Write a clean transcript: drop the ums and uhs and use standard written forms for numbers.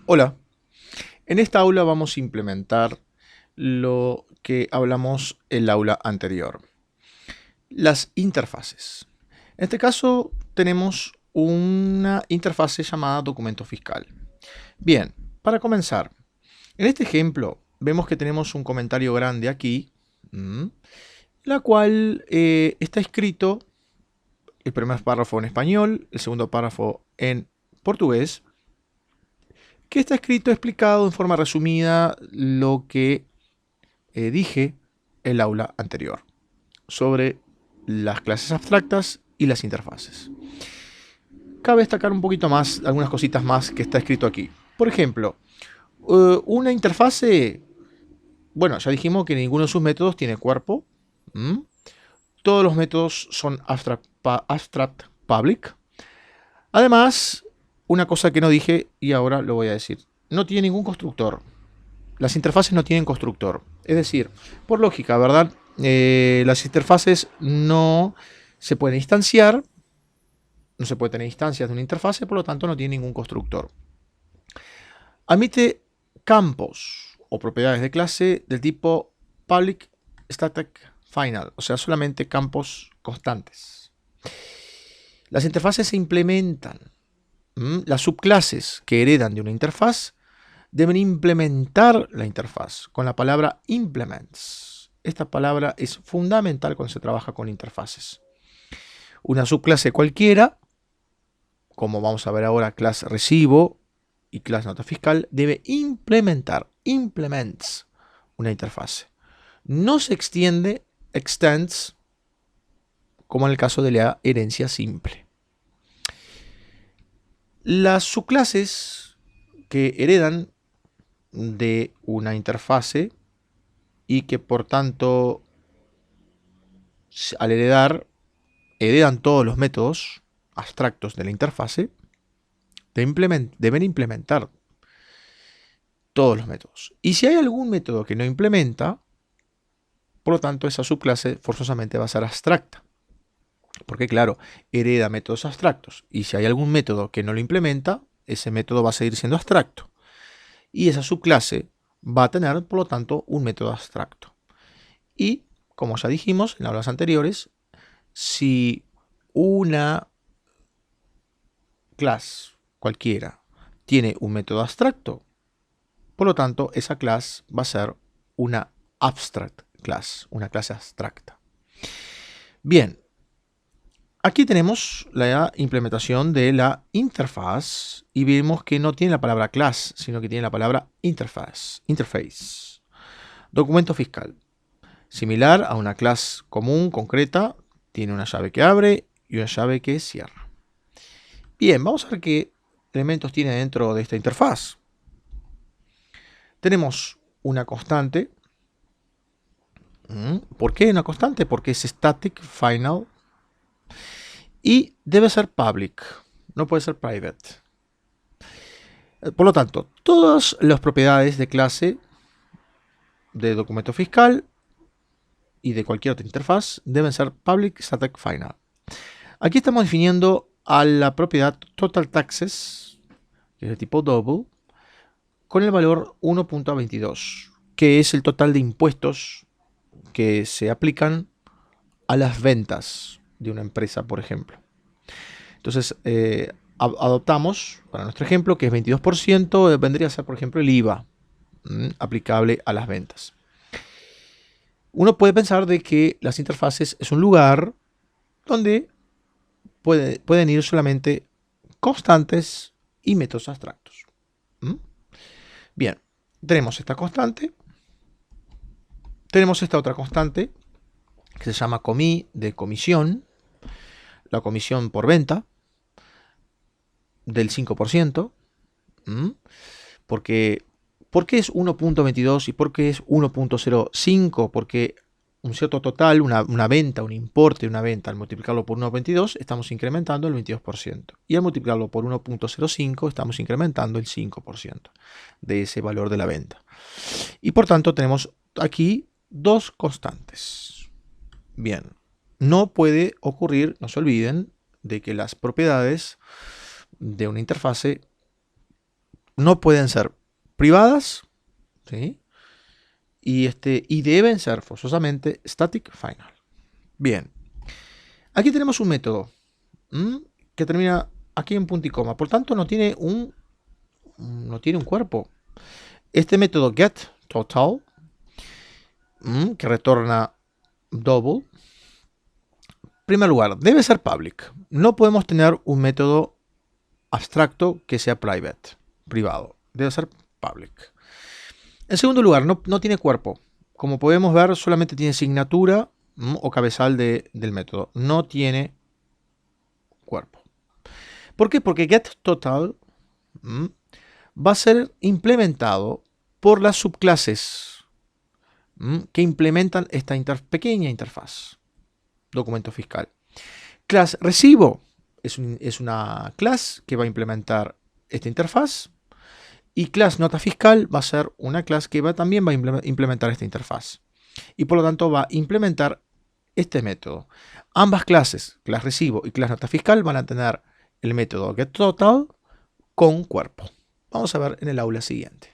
Hola, en esta aula vamos a implementar lo que hablamos en la aula anterior, las interfaces. En este caso tenemos una interfase llamada documento fiscal. Bien, para comenzar, en este ejemplo vemos que tenemos un comentario grande aquí, la cual está escrito el primer párrafo en español, el segundo párrafo en portugués, que está escrito explicado en forma resumida lo que dije el aula anterior sobre las clases abstractas y las interfaces. Cabe destacar un poquito más, algunas cositas más que está escrito aquí. Por ejemplo, una interfase, bueno, ya dijimos que ninguno de sus métodos tiene cuerpo. ¿Mm? Todos los métodos son abstract public. Además, una cosa que no dije y ahora lo voy a decir, no tiene ningún constructor. Las interfaces no tienen constructor. Es decir, por lógica, ¿verdad? Las interfaces no se pueden instanciar, no se puede tener instancias de una interfase, por lo tanto no tiene ningún constructor. Admite campos o propiedades de clase del tipo public static final, o sea, solamente campos constantes. Las interfaces se implementan. Las subclases que heredan de una interfaz deben implementar la interfaz con la palabra implements. Esta palabra es fundamental cuando se trabaja con interfaces. Una subclase cualquiera, como vamos a ver ahora, class recibo y class nota fiscal, debe implementar, implements, una interfase. No se extiende, extends, como en el caso de la herencia simple. Las subclases que heredan de una interfase y que por tanto al heredan todos los métodos abstractos de la interfase, deben implementar todos los métodos. Y si hay algún método que no implementa, por lo tanto esa subclase forzosamente va a ser abstracta. Porque claro, hereda métodos abstractos. Y si hay algún método que no lo implementa, ese método va a seguir siendo abstracto. Y esa subclase va a tener, por lo tanto, un método abstracto. Y, como ya dijimos en aulas anteriores, si una clase cualquiera tiene un método abstracto, por lo tanto, esa clase va a ser una abstract class, una clase abstracta. Bien, aquí tenemos la implementación de la interfaz y vemos que no tiene la palabra class, sino que tiene la palabra interface. Documento fiscal. Similar a una clase común, concreta, tiene una llave que abre y una llave que cierra. Bien, vamos a ver qué elementos tiene dentro de esta interfaz. Tenemos una constante. ¿Por qué una constante? Porque es static final y debe ser public, no puede ser private. Por lo tanto, todas las propiedades de clase de documento fiscal y de cualquier otra interfaz deben ser public static final. Aquí estamos definiendo a la propiedad total taxes, que es de tipo double, con el valor 1.22, que es el total de impuestos que se aplican a las ventas de una empresa, por ejemplo. Entonces, adoptamos, para nuestro ejemplo, que es 22%, vendría a ser, por ejemplo, el IVA aplicable a las ventas. Uno puede pensar de que las interfaces es un lugar donde pueden ir solamente constantes y métodos abstractos. Bien, tenemos esta constante. Tenemos esta otra constante que se llama comi, de comisión, la comisión por venta del 5%. Porque, ¿por qué es 1.22 y por qué es 1.05? Porque un cierto total, una venta, un importe de una venta, al multiplicarlo por 1.22 estamos incrementando el 22%. Y al multiplicarlo por 1.05 estamos incrementando el 5% de ese valor de la venta. Y por tanto tenemos aquí dos constantes. Bien, no puede ocurrir, no se olviden, de que las propiedades de una interfase no pueden ser privadas, ¿sí? Y deben ser forzosamente static final. Bien, aquí tenemos un método que termina aquí en punto y coma, por tanto no tiene un cuerpo. Este método getTotal, que retorna double, en primer lugar, debe ser public. No podemos tener un método abstracto que sea privado. Debe ser public. En segundo lugar, no tiene cuerpo. Como podemos ver, solamente tiene signatura o cabezal del método. No tiene cuerpo. ¿Por qué? Porque getTotal va a ser implementado por las subclases que implementan esta pequeña interfaz. Documento fiscal. Class recibo es una clase que va a implementar esta interfaz. Y class nota fiscal va a ser una clase que también va a implementar esta interfaz. Y por lo tanto va a implementar este método. Ambas clases, class recibo y class nota fiscal, van a tener el método getTotal con cuerpo. Vamos a ver en el aula siguiente.